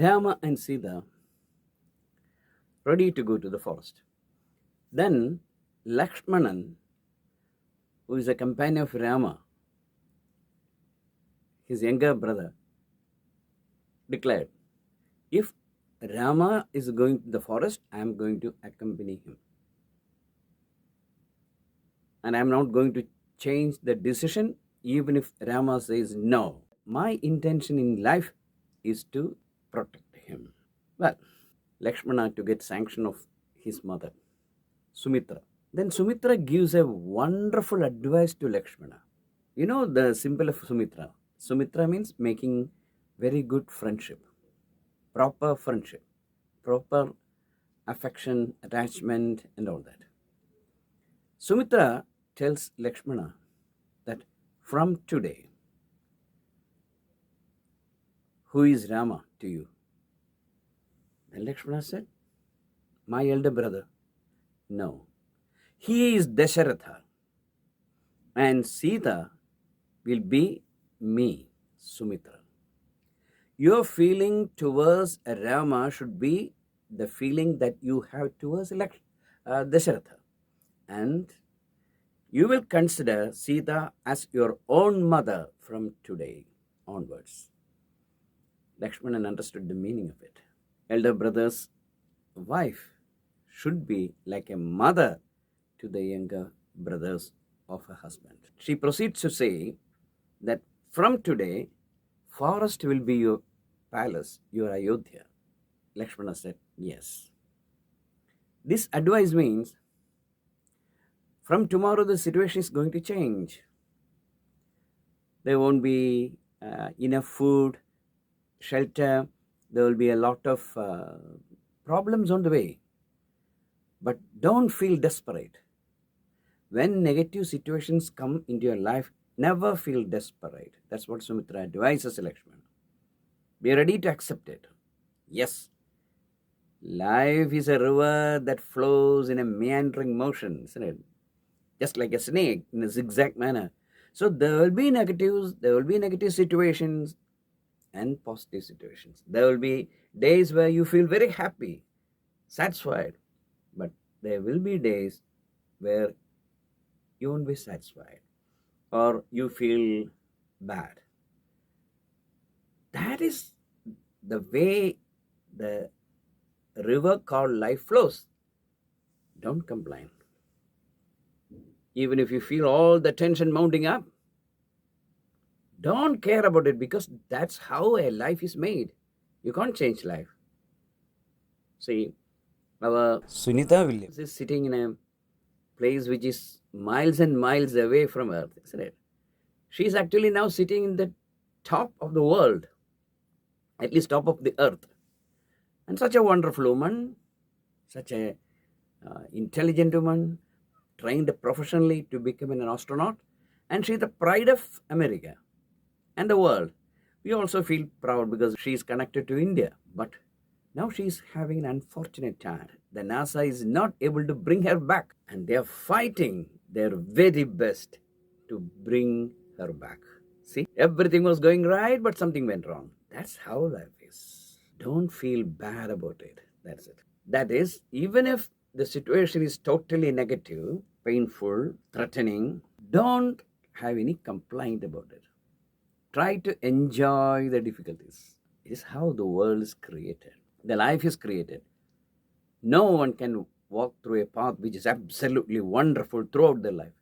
Rama and Sita ready to go to the forest. Then Lakshmanan, who is a companion of Rama, his younger brother, declared, if Rama is going to the forest, I am going to accompany him. And I am not going to change the decision even if Rama says no. My intention in life is to protect him. Well, Lakshmana to get sanction of his mother, Sumitra. Then Sumitra gives a wonderful advice to Lakshmana. You know the symbol of Sumitra. Sumitra means making very good friendship, proper friendship, proper affection, attachment, and all that. Sumitra tells Lakshmana that from today, who is Rama to you? Then Lakshmana said, my elder brother. No, he is Dasharatha, and Sita will be me, Sumitra. Your feeling towards Rama should be the feeling that you have towards Dasharatha. And you will consider Sita as your own mother from today onwards. Lakshmana understood the meaning of it. Elder brother's wife should be like a mother to the younger brothers of her husband. She proceeds to say that from today, forest will be your palace, your Ayodhya. Lakshmana said, yes. This advice means from tomorrow the situation is going to change. There won't be enough food, shelter. There will be a lot of problems on the way. But don't feel desperate. When negative situations come into your life, never feel desperate. That's what Sumitra advises Lakshmana. Be ready to accept it. Yes, life is a river that flows in a meandering motion, isn't it? Just like a snake in a zigzag manner. So there will be negatives, there will be negative situations and positive situations. There will be days where you feel very happy, satisfied, but there will be days where you won't be satisfied or you feel bad. That is the way the river called life flows. Don't complain. Even if you feel all the tension mounting up, don't care about it, because that's how a life is made. You can't change life. See, our Sunita Williams is sitting in a place which is miles and miles away from Earth, isn't it? She is actually now sitting in the top of the world, at least top of the Earth. And such a wonderful woman, such a intelligent woman, trained professionally to become an astronaut, and she is the pride of America and the world. We also feel proud because she is connected to India, but now she is having an unfortunate time. The NASA is not able to bring her back, and they are fighting their very best to bring her back. See, everything was going right, but something went wrong. That's how life is. Don't feel bad about it. That's it. That is, even if the situation is totally negative, painful, threatening, don't have any complaint about it. Try to enjoy the difficulties. It is how the world is created. The life is created. No one can walk through a path which is absolutely wonderful throughout their life.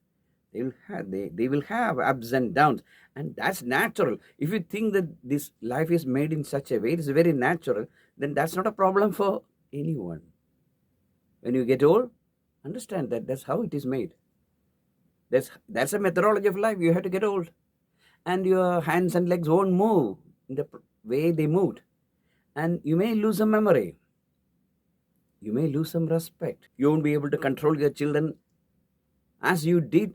They will have ups and downs, and that's natural. If you think that this life is made in such a way, it is very natural, then that's not a problem for anyone. When you get old, understand that that's how it is made. That's a methodology of life. You have to get old, and your hands and legs won't move in the way they moved, and you may lose some memory. You may lose some respect. You won't be able to control your children as you did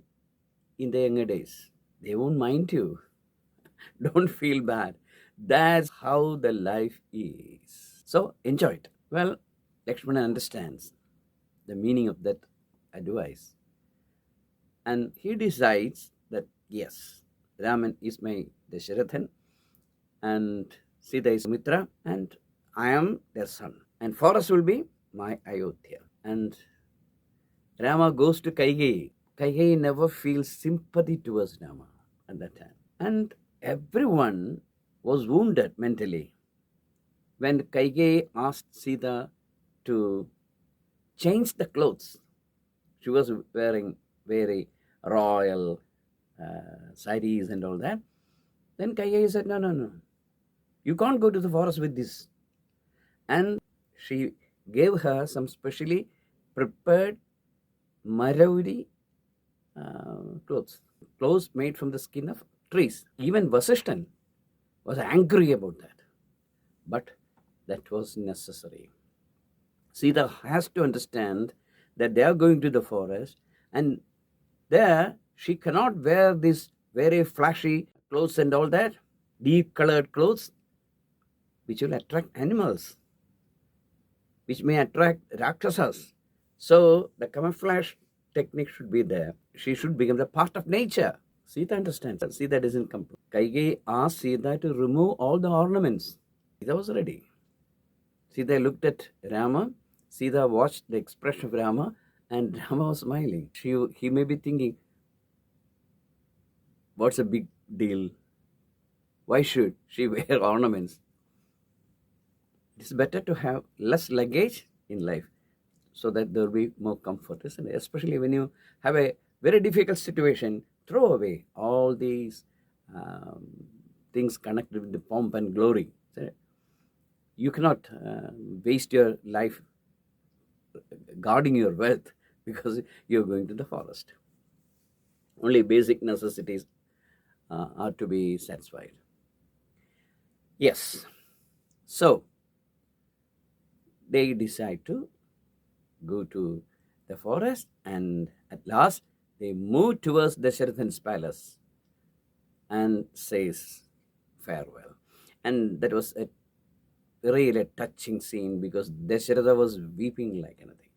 in the younger days. They won't mind you. Don't feel bad. That's how the life is. So enjoy it. Well, Lakshmana understands the meaning of that advice. And he decides that, yes, Raman is my Dasharathan and Sita is Mitra, and I am their son, and forest will be my Ayodhya. And Rama goes to Kaigeyi. Kaigeyi never feels sympathy towards Rama at that time. And everyone was wounded mentally. When Kaigeyi asked Sita to change the clothes, she was wearing very royal saris and all that. Then Kaigeyi said, no, no, no. You can't go to the forest with this. And she gave her some specially prepared Maraudi clothes made from the skin of trees. Even Vasishtan was angry about that. But that was necessary. Sita has to understand that they are going to the forest, and there she cannot wear these very flashy clothes and all that, deep colored clothes, which will attract animals, which may attract Rakshasas. So the camouflage technique should be there. She should become the part of nature. Sita understands. Sita doesn't complain. Kaigeyi asked Sita to remove all the ornaments. Sita was ready. Sita looked at Rama. Sita watched the expression of Rama, and Rama was smiling. He may be thinking, what's a big deal? Why should she wear ornaments? It's better to have less luggage in life so that there will be more comfort, isn't it? Especially when you have a very difficult situation, throw away all these things connected with the pomp and glory. You cannot waste your life guarding your wealth because you're going to the forest. Only basic necessities are to be satisfied. Yes. So, they decide to go to the forest, and at last they move towards Dasharatha's palace and says farewell. And that was a really touching scene because Dasharatha was weeping like anything.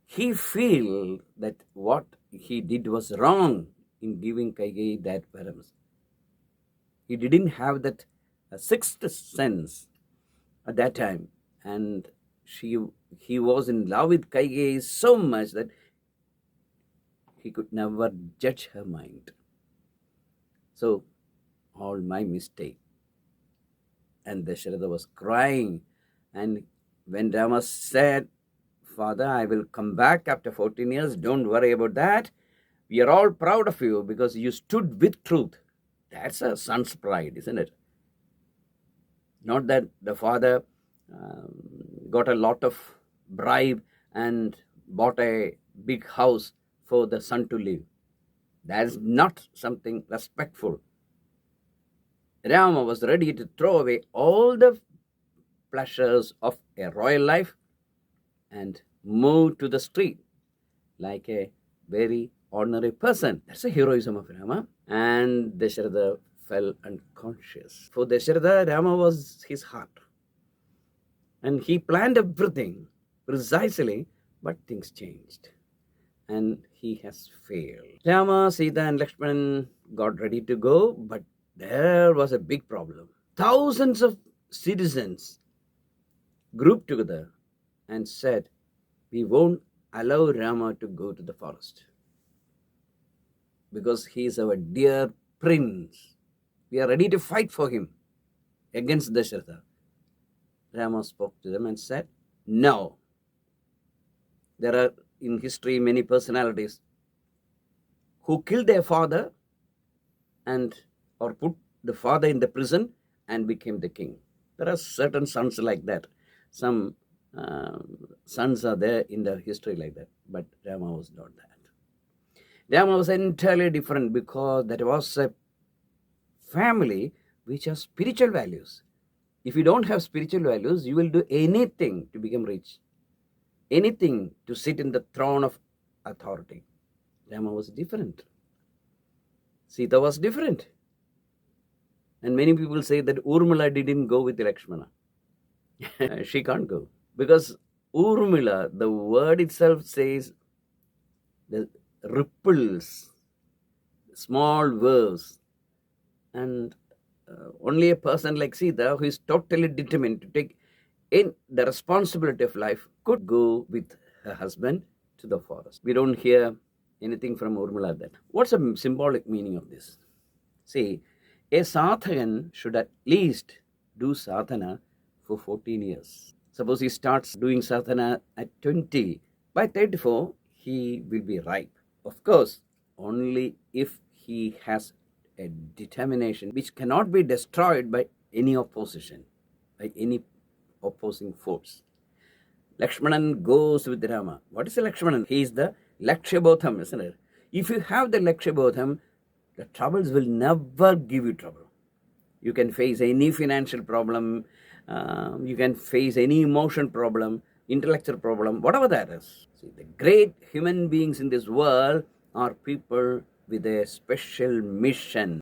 He feel that what he did was wrong in giving Kaigeyi that params. He didn't have that sixth sense at that time, and he was in love with Kaigeyi so much that he could never judge her mind. So, all my mistake. And Dasharatha was crying. And when Rama said, Father, I will come back after 14 years, don't worry about that. We are all proud of you because you stood with truth. That's a son's pride, isn't it? Not that the father got a lot of bribe and bought a big house for the son to live. That is not something respectful. Rama was ready to throw away all the pleasures of a royal life and move to the street like a very ordinary person. That's the heroism of Rama. And Dasharatha fell unconscious. For Dasharatha, Rama was his heart. And he planned everything precisely, but things changed. And he has failed. Rama, Sita and Lakshman got ready to go, but there was a big problem. Thousands of citizens grouped together and said, we won't allow Rama to go to the forest because he is our dear prince. We are ready to fight for him against Dasharatha. Rama spoke to them and said, no. There are in history many personalities who killed their father and or put the father in the prison and became the king. There are certain sons like that. Some sons are there in the history like that. But Rama was not that. Rama was entirely different because that was a family which has spiritual values. If you don't have spiritual values, you will do anything to become rich. Anything to sit in the throne of authority. Rama was different. Sita was different. And many people say that Urmila didn't go with Lakshmana. She can't go. Because Urmila, the word itself says the ripples, small waves. And only a person like Sita who is totally determined to take in the responsibility of life, could go with her husband to the forest. We don't hear anything from Urmila then. What's the symbolic meaning of this? See, a sadhakan should at least do sadhana for 14 years. Suppose he starts doing sadhana at 20. By 34, he will be ripe. Of course, only if he has a determination which cannot be destroyed by any opposition, by any opposing force. Lakshmanan goes with Rama. What is a Lakshmanan? He is the Lakshyabodham, isn't it? If you have the Lakshyabodham, the troubles will never give you trouble. You can face any financial problem, you can face any emotion problem, intellectual problem, whatever that is. See, the great human beings in this world are people with a special mission.